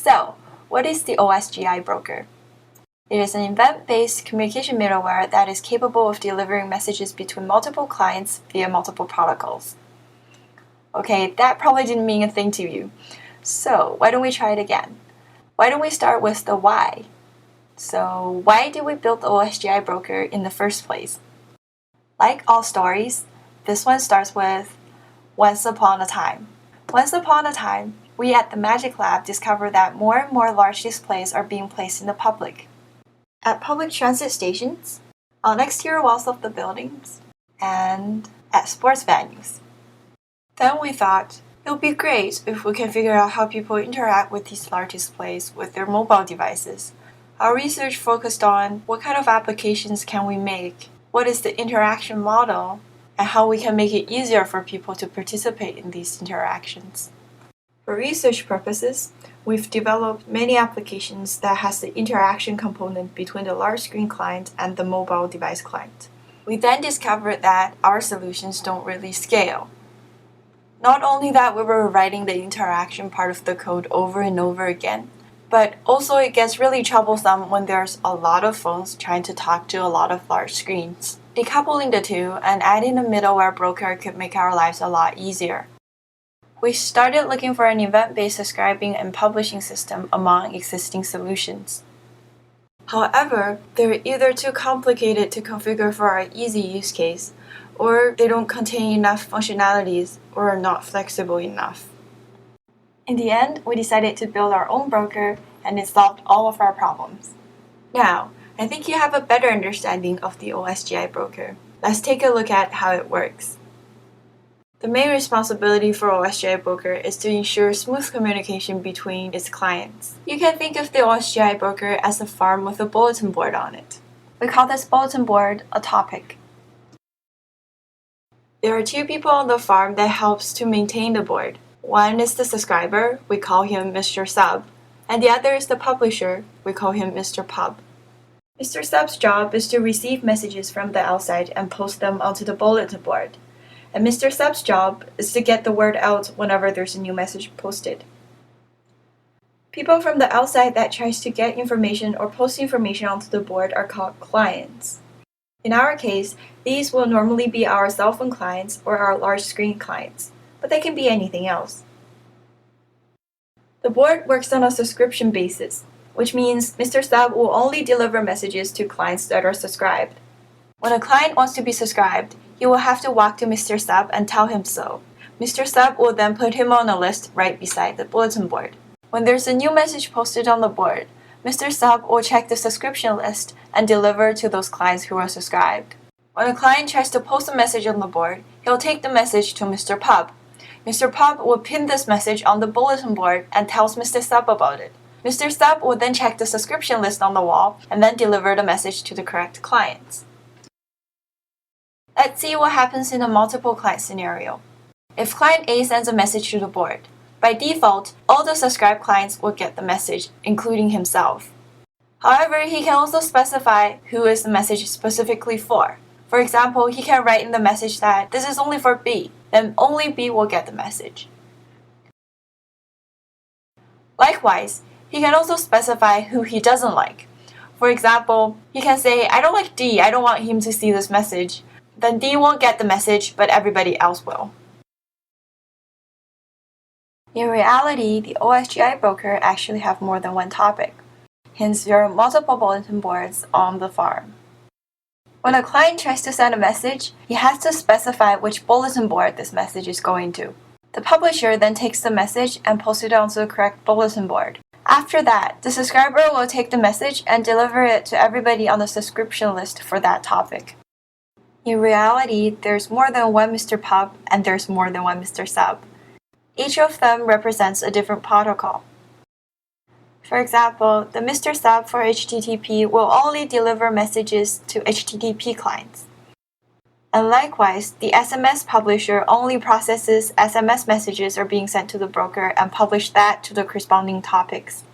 So, what is the OSGiBroker? It is an event-based communication middleware that is capable of delivering messages between multiple clients via multiple protocols. Okay, that probably didn't mean a thing to you. So, why don't we try it again? Why don't we start with the why? So, why did we build the OSGiBroker in the first place? Like all stories, this one starts with once upon a time. Once upon a time, we at the Magic Lab discovered that more and more large displays are being placed in the public. At public transit stations, on exterior walls of the buildings, and at sports venues. Then we thought, it would be great if we can figure out how people interact with these large displays with their mobile devices. Our research focused on what kind of applications can we make, what is the interaction model, and how we can make it easier for people to participate in these interactions. For research purposes, we've developed many applications that has the interaction component between the large screen client and the mobile device client. We then discovered that our solutions don't really scale. Not only that we were writing the interaction part of the code over and over again, but also it gets really troublesome when there's a lot of phones trying to talk to a lot of large screens. Decoupling the two and adding a middleware broker could make our lives a lot easier. We started looking for an event-based subscribing and publishing system among existing solutions. However, they're either too complicated to configure for our easy use case, or they don't contain enough functionalities or are not flexible enough. In the end, we decided to build our own broker, and it solved all of our problems. Now, I think you have a better understanding of the OSGiBroker. Let's take a look at how it works. The main responsibility for OSGiBroker is to ensure smooth communication between its clients. You can think of the OSGiBroker as a farm with a bulletin board on it. We call this bulletin board a topic. There are two people on the farm that helps to maintain the board. One is the subscriber, we call him Mr. Sub, and the other is the publisher, we call him Mr. Pub. Mr. Sub's job is to receive messages from the outside and post them onto the bulletin board. And Mr. Sub's job is to get the word out whenever there's a new message posted. People from the outside that tries to get information or post information onto the board are called clients. In our case, these will normally be our cell phone clients or our large screen clients, but they can be anything else. The board works on a subscription basis, which means Mr. Sub will only deliver messages to clients that are subscribed. When a client wants to be subscribed, he will have to walk to Mr. Sub and tell him so. Mr. Sub will then put him on a list right beside the bulletin board. When there's a new message posted on the board, Mr. Sub will check the subscription list and deliver to those clients who are subscribed. When a client tries to post a message on the board, he'll take the message to Mr. Pub. Mr. Pub will pin this message on the bulletin board and tells Mr. Sub about it. Mr. Sub will then check the subscription list on the wall and then deliver the message to the correct clients. Let's see what happens in a multiple client scenario. If client A sends a message to the board, by default, all the subscribed clients will get the message, including himself. However, he can also specify who is the message specifically for. For example, he can write in the message that this is only for B, then only B will get the message. Likewise, he can also specify who he doesn't like. For example, he can say, I don't like D, I don't want him to see this message. Then D won't get the message, but everybody else will. In reality, the OSGiBroker actually have more than one topic. Hence, there are multiple bulletin boards on the farm. When a client tries to send a message, he has to specify which bulletin board this message is going to. The publisher then takes the message and posts it onto the correct bulletin board. After that, the subscriber will take the message and deliver it to everybody on the subscription list for that topic. In reality, there's more than one Mr. Pub and there's more than one Mr. Sub. Each of them represents a different protocol. For example, the Mr. Sub for HTTP will only deliver messages to HTTP clients. And likewise, the SMS publisher only processes SMS messages are being sent to the broker and publish that to the corresponding topics.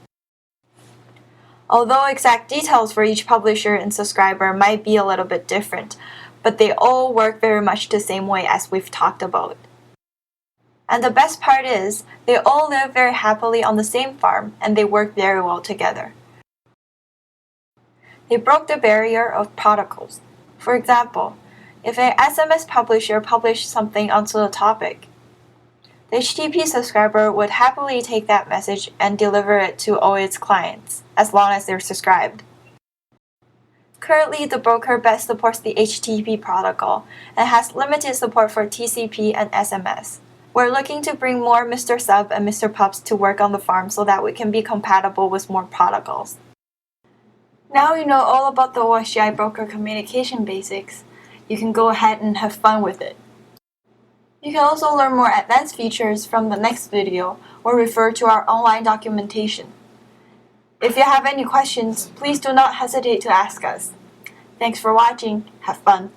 Although exact details for each publisher and subscriber might be a little bit different, but they all work very much the same way as we've talked about. And the best part is, they all live very happily on the same farm and they work very well together. They broke the barrier of protocols. For example, if an SMS publisher published something onto the topic, the HTTP subscriber would happily take that message and deliver it to all its clients, as long as they're subscribed. Currently, the broker best supports the HTTP protocol and has limited support for TCP and SMS. We're looking to bring more Mr. Sub and Mr. Pups to work on the farm so that we can be compatible with more protocols. Now you know all about the OSGiBroker communication basics. You can go ahead and have fun with it. You can also learn more advanced features from the next video or refer to our online documentation. If you have any questions, please do not hesitate to ask us. Thanks for watching. Have fun.